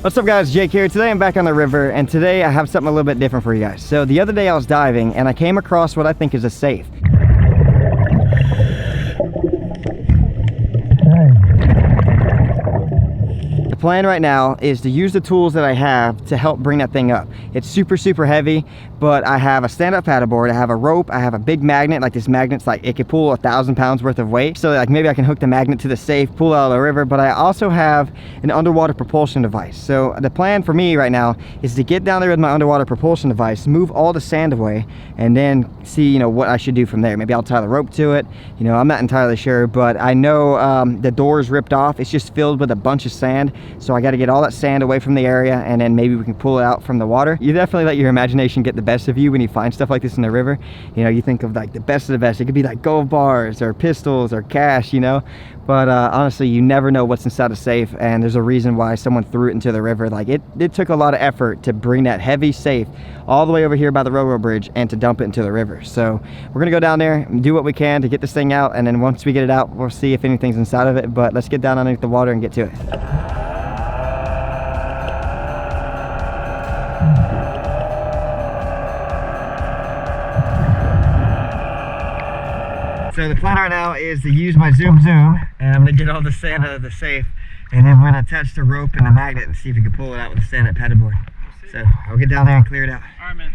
What's up guys, Jake here. Today I'm back on the river, and today I have something a little bit different for you guys. So the other day I was diving and I came across what I think is a safe. The plan right now is to use the tools that I have to help bring that thing up. It's super heavy, but I have a stand-up paddleboard, I have a rope, I have a big magnet. Like this magnet's like, it could pull 1,000 pounds worth of weight. So like maybe I can hook the magnet to the safe, pull it out of the river, but I also have an underwater propulsion device. So the plan for me right now is to get down there with my underwater propulsion device, move all the sand away, and then see, you know, what I should do from there. Maybe I'll tie the rope to it. You know, I'm not entirely sure, but I know the door is ripped off. It's just filled with a bunch of sand. So I got to get all that sand away from the area, and then maybe we can pull it out from the water. You definitely let your imagination get the best of you when you find stuff like this in the river. You know, you think of like the best of the best. It could be like gold bars or pistols or cash, you know, but honestly, you never know what's inside a safe, and there's a reason why someone threw it into the river. Like it took a lot of effort to bring that heavy safe all the way over here by the railroad bridge and to dump it into the river. So we're gonna go down there and do what we can to get this thing out, and then once we get it out, we'll see if anything's inside of it. But let's get down underneath the water and get to it. So the plan right now is to use my zoom, and I'm gonna get all the sand out of the safe, and then we're gonna attach the rope and the magnet and see if we can pull it out with the stand-up paddleboard. So I'll get down there and clear it out. All right, man.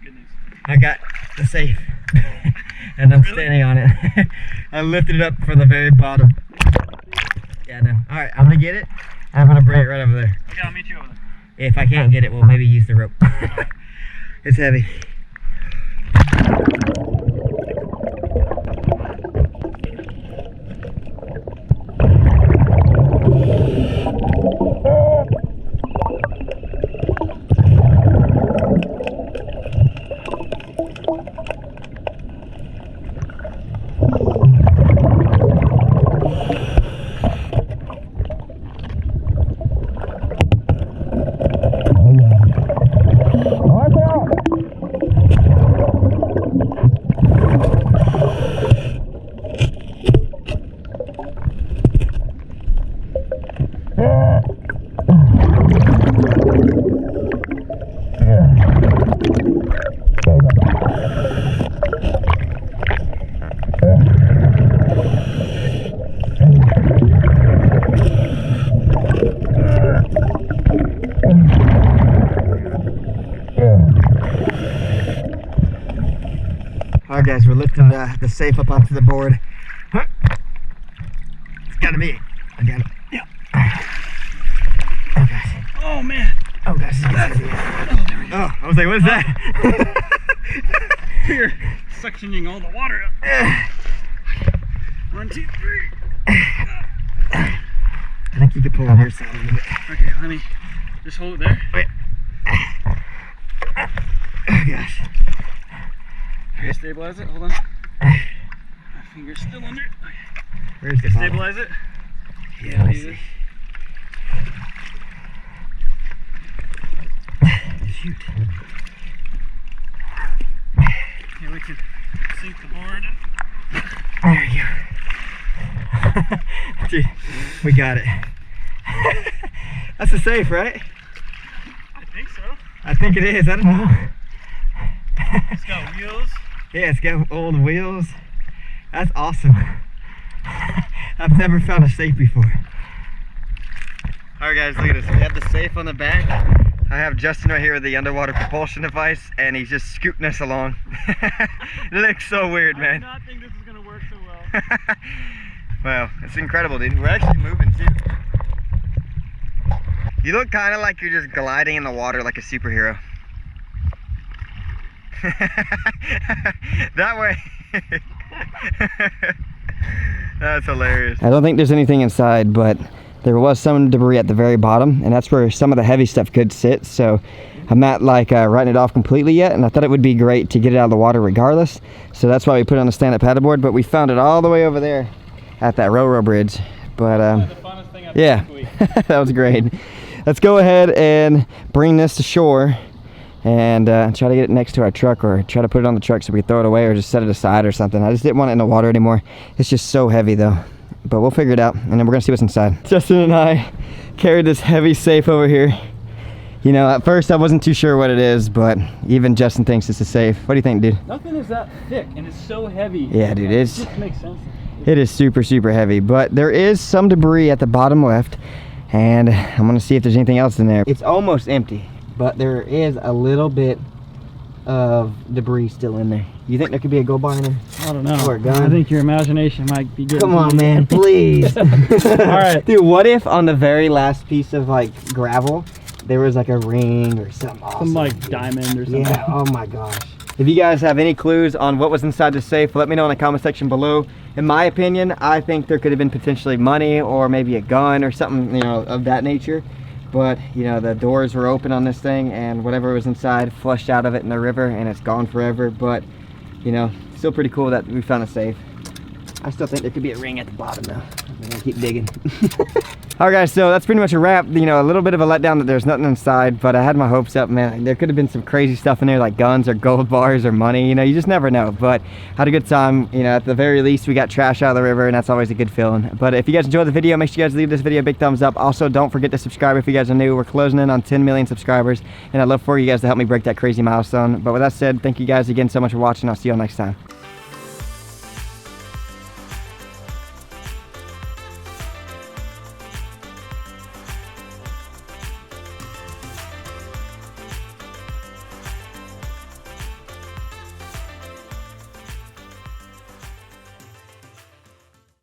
good news. I got the safe and I'm standing on it. I lifted it up from the very bottom. Yeah, no. Alright, I'm gonna get it. I'm gonna bring it right over there. Okay, I'll meet you over there. If I can't get it, we'll maybe use the rope. It's heavy. Alright guys, we're lifting the safe up onto the board. Huh. It's gotta be. I got it. Yeah. Oh gosh. Oh man. Oh gosh, it's gotta be. Oh, there we go. Oh, I was like, what is that? You're suctioning all the water up. 1, 2, 3. I think you could pull on your side a little bit. Okay, let me just hold it there. Wait. Oh gosh. Okay, stabilize it. Hold on. My finger's still under it. Okay. Where's the Stabilize it. Yeah, let's see. Shoot. Okay, we can sink the board. There you go. Dude, we got it. That's a safe, right? I think so. I think it is. I don't know. It's got wheels. Yeah, it's got old wheels. That's awesome. I've never found a safe before. Alright guys, look at this. We have the safe on the back. I have Justin right here with the underwater propulsion device, and he's just scooting us along. It looks so weird, man. I did not think this was going to work so well. Well, it's incredible, dude. We're actually moving too. You look kind of like you're just gliding in the water like a superhero. That way. That's hilarious. I don't think there's anything inside, but there was some debris at the very bottom, and that's where some of the heavy stuff could sit. So I'm not like writing it off completely yet, and I thought it would be great to get it out of the water regardless. So that's why we put it on the stand-up paddleboard, but we found it all the way over there at that railroad bridge. But The funnest thing I've yeah, that was great. Let's go ahead and bring this to shore and try to get it next to our truck, or try to put it on the truck so we can throw it away or just set it aside or something. I just didn't want it in the water anymore. It's just so heavy though. But we'll figure it out, and then we're gonna see what's inside. Justin and I carried this heavy safe over here. You know, at first I wasn't too sure what it is, but even Justin thinks it's a safe. What do you think, dude? Nothing is that thick, and it's so heavy. Yeah, dude, it just makes sense. It is super, super heavy, but there is some debris at the bottom left, and I'm gonna see if there's anything else in there. It's almost empty, but there is a little bit of debris still in there. You think there could be a gold bar in there? I don't know. Or a gun? I think your imagination might be good. Come on, man, please. All right. Dude, what if on the very last piece of like gravel, there was like a ring or something awesome? Some like diamond or something. Yeah, oh my gosh. If you guys have any clues on what was inside the safe, let me know in the comment section below. In my opinion, I think there could have been potentially money or maybe a gun or something, you know, of that nature. But, you know, the doors were open on this thing, and whatever was inside flushed out of it in the river, and it's gone forever. But, you know, still pretty cool that we found a safe. I still think there could be a ring at the bottom though. I'm gonna keep digging. Alright guys, so that's pretty much a wrap. You know, a little bit of a letdown that there's nothing inside, but I had my hopes up, man. There could have been some crazy stuff in there, like guns or gold bars or money. You know, you just never know. But had a good time. You know, at the very least, we got trash out of the river, and that's always a good feeling. But if you guys enjoyed the video, make sure you guys leave this video a big thumbs up. Also, don't forget to subscribe if you guys are new. We're closing in on 10 million subscribers, and I'd love for you guys to help me break that crazy milestone. But with that said, thank you guys again so much for watching. I'll see you all next time.